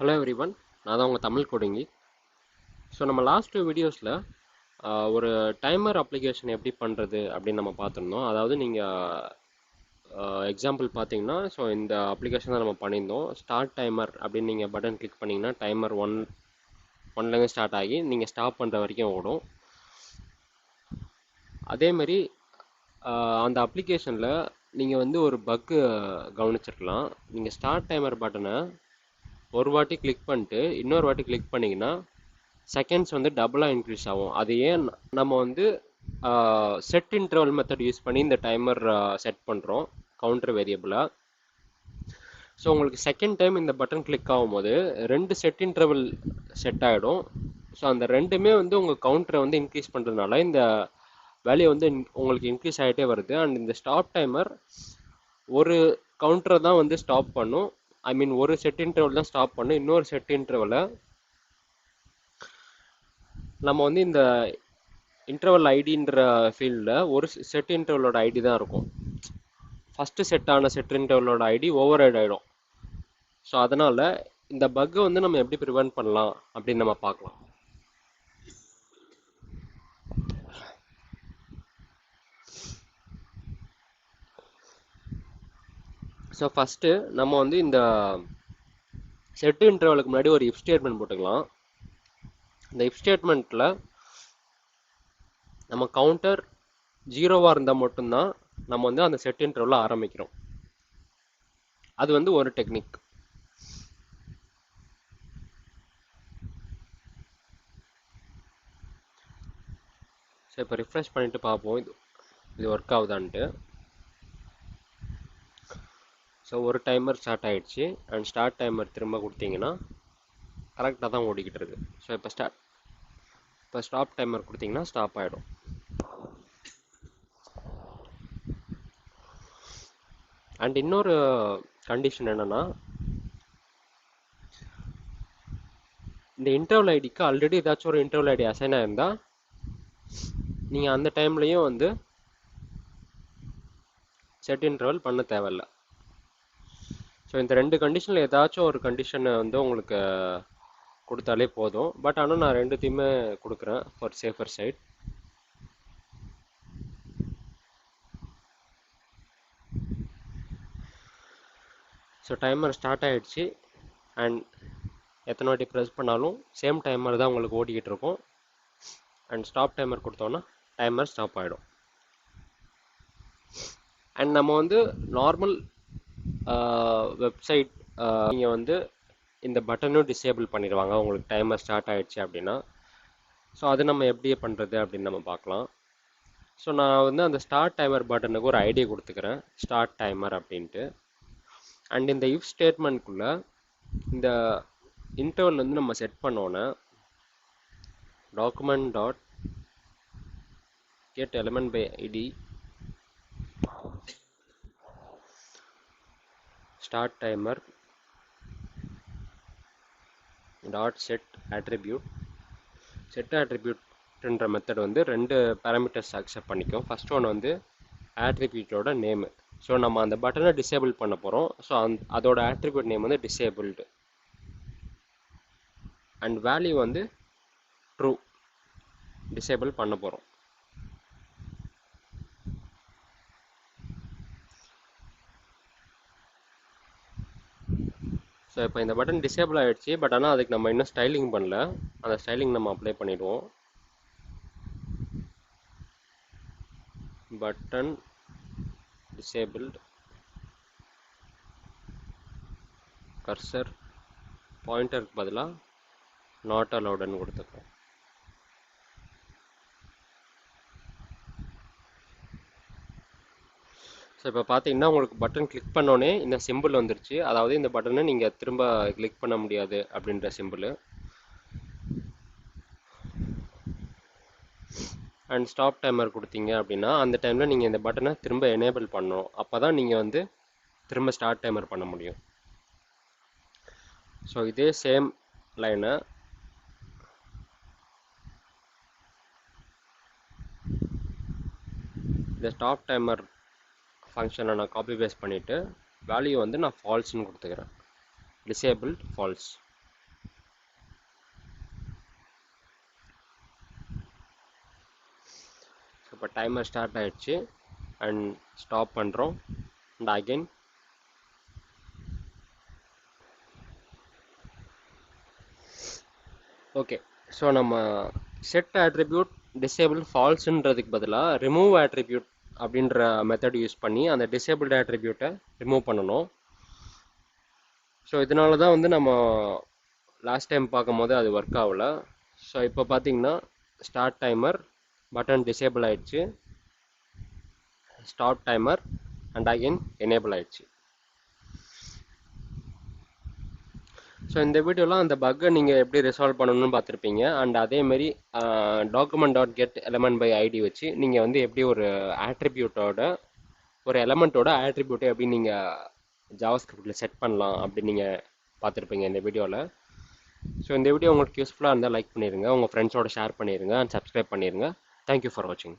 Hello everyone, நான் தான் உங்கள் தமிழ் கோடிங்கி. ஸோ நம்ம லாஸ்ட் வீடியோஸில் ஒரு டைமர் அப்ளிகேஷன் எப்படி பண்ணுறது அப்படின்னு நம்ம பார்த்துருந்தோம். அதாவது நீங்கள் எக்ஸாம்பிள் பார்த்தீங்கன்னா, ஸோ இந்த அப்ளிகேஷன் தான் நம்ம பண்ணியிருந்தோம். ஸ்டார்ட் டைமர் அப்படின்னு நீங்கள் பட்டன் கிளிக் பண்ணிங்கன்னா டைமர் ஒன்லேருந்து ஸ்டார்ட் ஆகி நீங்கள் ஸ்டாப் பண்ணுற வரைக்கும் ஓடும். அதேமாரி அந்த அப்ளிகேஷனில் நீங்கள் வந்து ஒரு பக்கு கவனிச்சிருக்கலாம். நீங்கள் ஸ்டார்ட் டைமர் பட்டனை ஒரு வாட்டி கிளிக் பண்ணிட்டு இன்னொரு வாட்டி கிளிக் பண்ணிங்கன்னா செகண்ட்ஸ் வந்து டபுளாக இன்க்ரீஸ் ஆகும். அது ஏன் நம்ம வந்து செட் இன்டர்வல் மெத்தட் யூஸ் பண்ணி இந்த டைமர் செட் பண்ணுறோம் கவுண்டர் வேரியபிளாக. ஸோ உங்களுக்கு செகண்ட் டைம் இந்த பட்டன் கிளிக் ஆகும்போது 2 செட் இன்டர்வல் செட் ஆகிடும். ஸோ அந்த ரெண்டுமே வந்து உங்கள் கவுண்டரை வந்து இன்க்ரீஸ் பண்ணுறதுனால இந்த வேல்யூ வந்து உங்களுக்கு இன்க்ரீஸ் ஆகிட்டே வருது. அண்ட் இந்த ஸ்டாப் டைமர் ஒரு கவுண்டரை தான் வந்து ஸ்டாப் பண்ணும். ஐ மீன் ஒரு செட் இன்டர்வல் தான் ஸ்டாப் பண்ணும். இன்னொரு செட் இன்டர்வலை நம்ம வந்து இந்த இன்டர்வல் ஐடின்ற ஃபீல்டில் ஒரு செட் இன்டர்வலோட ஐடி தான் இருக்கும். ஃபஸ்ட்டு செட்டான செட் இன்டர்வலோட ஐடி ஓவர் ரைட் ஆகிடும். ஸோ அதனால் இந்த பக்கை வந்து நம்ம எப்படி ப்ரிவென்ட் பண்ணலாம் அப்படின்னு நம்ம பார்க்கலாம். ஸோ ஃபஸ்ட்டு நம்ம வந்து இந்த செட் இன்டர்வலுக்கு முன்னாடி ஒரு இஃப் ஸ்டேட்மெண்ட் போட்டுக்கலாம். இந்த இஃப் ஸ்டேட்மெண்ட்டில் நம்ம கவுண்டர் 0வாக இருந்தால் மட்டும்தான் நம்ம வந்து அந்த செட் இன்டர்வலில் ஆரம்பிக்கிறோம். அது வந்து ஒரு டெக்னிக். ஸோ இப்போ ரிஃப்ரெஷ் பண்ணிட்டு பார்ப்போம் இது ஒர்க் ஆகுதான்ட்டு. ஸோ ஒரு டைமர் ஸ்டார்ட் ஆகிடுச்சு. அண்ட் ஸ்டார்ட் டைமர் திரும்ப கொடுத்தீங்கன்னா கரெக்டாக தான் ஓடிக்கிட்டு இருக்கு. ஸோ இப்போ ஸ்டாப் டைமர் கொடுத்தீங்கன்னா ஸ்டாப் ஆகிடும். அண்ட் இன்னொரு கண்டிஷன் என்னென்னா, இந்த இன்டர்வல் ஐடிக்கு ஆல்ரெடி ஏதாச்சும் ஒரு இன்டர்வல் ஐடி அசைன் ஆயிருந்தால் நீங்கள் அந்த டைம்லையும் வந்து செட் இன்டர்வல் பண்ண தேவையில்லை. ஸோ இந்த 2 கண்டிஷனில் ஏதாச்சும் ஒரு கண்டிஷனை வந்து உங்களுக்கு கொடுத்தாலே போதும். பட் ஆனால் நான் ரெண்டுத்தையுமே கொடுக்குறேன் for safer side. So timer start ஆகிடுச்சு. அண்ட் எத்தனை வாட்டி ப்ரெஸ் பண்ணாலும் சேம் டைமர் தான் உங்களுக்கு ஓடிக்கிட்டு இருக்கும். அண்ட் ஸ்டாப் டைமர் கொடுத்தோன்னா டைமர் ஸ்டாப் ஆகிடும். அண்ட் நம்ம வந்து நார்மல் வெப்சைட் நீங்கள் வந்து இந்த பட்டனும் டிசேபிள் பண்ணிடுவாங்க உங்களுக்கு டைமர் ஸ்டார்ட் ஆகிடுச்சு அப்படின்னா. ஸோ அது நம்ம எப்படி பண்ணுறது அப்படின்னு நம்ம பார்க்கலாம். ஸோ நான் வந்து அந்த ஸ்டார்ட் டைமர் பட்டனுக்கு ஒரு ஐடி கொடுத்துக்கிறேன், ஸ்டார்ட் டைமர் அப்படின்ட்டு. அண்ட் இந்த இஃப் ஸ்டேட்மெண்ட்குள்ளே இந்த இன்டர்வல் வந்து நம்ம செட் பண்ணோன்னே document dot get element by ID start timer dot set attribute. Set ஆட்ரிபியூட்ன்ற மெத்தட் வந்து 2 பேராமீட்டர்ஸ் அக்செப்ட் பண்ணிக்கும். ஃபர்ஸ்ட் ஒன் வந்து ஆட்ரிபியூட்டோட நேமு. ஸோ நம்ம அந்த பட்டனை டிசேபிள் பண்ண போகிறோம். ஸோ அதோட ஆட்ரிபியூட் நேம் வந்து டிசேபிள்டு. அண்ட் வேல்யூ வந்து ட்ரூ, டிசேபிள் பண்ண போகிறோம். ஸோ இப்போ இந்த பட்டன் டிசேபிள் ஆகிடுச்சு. பட் ஆனால் அதுக்கு நம்ம இன்னும் ஸ்டைலிங் பண்ணல. அந்த ஸ்டைலிங் நம்ம அப்ளை பண்ணிடுவோம். பட்டன் disabled, கர்சர் பாயிண்டருக்கு பதிலாக நாட் அலவுடுன்னு கொடுத்துருக்கோம். ஸோ இப்போ பார்த்தீங்கன்னா உங்களுக்கு பட்டன் கிளிக் பண்ணோன்னே இந்த சிம்பிள் வந்துருச்சு. அதாவது இந்த பட்டனை நீங்கள் திரும்ப கிளிக் பண்ண முடியாது அப்படின்ற சிம்பிள். அண்ட் ஸ்டாப் டைமர் கொடுத்தீங்க அப்படின்னா அந்த டைமில் நீங்கள் இந்த பட்டனை திரும்ப எனேபிள் பண்ணணும். அப்போ தான் நீங்கள் வந்து திரும்ப ஸ்டார்ட் டைமர் பண்ண முடியும். ஸோ இதே சேம் லைனை இந்த ஸ்டாப் டைமர் ஃபங்க்ஷனை நான் காப்பி பேஸ்ட் பண்ணிவிட்டு வேல்யூ வந்து நான் ஃபால்ஸ்ன்னு கொடுத்துக்கிறேன். Disabled false. இப்போ டைமர் ஸ்டார்ட் ஆயிடுச்சு அண்ட் ஸ்டாப் பண்ணுறோம் அண்ட் அகைன் ஓகே. ஸோ நம்ம செட் ஆட்ரிபியூட் டிசேபிள் ஃபால்ஸுன்றதுக்கு பதிலாக ரிமூவ் ஆட்ரிபியூட் அப்படின்ற மெத்தட் யூஸ் பண்ணி அந்த டிசேபிள்டு ஆட்ரிபியூட்டை ரிமூவ் பண்ணணும். ஸோ இதனால தான் வந்து நம்ம லாஸ்ட் டைம் பார்க்கும்போது அது ஒர்க் ஆகல. ஸோ இப்போ பார்த்தீங்கன்னா ஸ்டார்ட் டைமர் பட்டன் டிசேபிள் ஆயிடுச்சு, stop timer and again enable ஆயிடுச்சு. ஸோ இந்த வீடியோவில் அந்த பக்கை நீங்கள் எப்படி ரிசால்வ் பண்ணணும்னு பார்த்துருப்பீங்க. அண்ட் அதேமாரி document dot get element by ID வச்சு நீங்கள் வந்து எப்படி ஒரு ஆட்ரிபியூட்டோட ஒரு எலமெண்ட்டோட ஆட்ரிபியூட்டை எப்படி நீங்கள் ஜாவாஸ்கிரிப்டில் செட் பண்ணலாம் அப்படின்னு நீங்கள் பார்த்துருப்பீங்க இந்த வீடியோவில். ஸோ இந்த வீடியோ உங்களுக்கு யூஸ்ஃபுல்லாக இருந்தால் லைக் பண்ணிடுங்க, உங்கள் ஃப்ரெண்ட்ஸோட ஷேர் பண்ணிடுங்க அண்ட் சப்ஸ்கிரைப் பண்ணிடுங்க. தேங்க்யூ ஃபார் வாட்சிங்.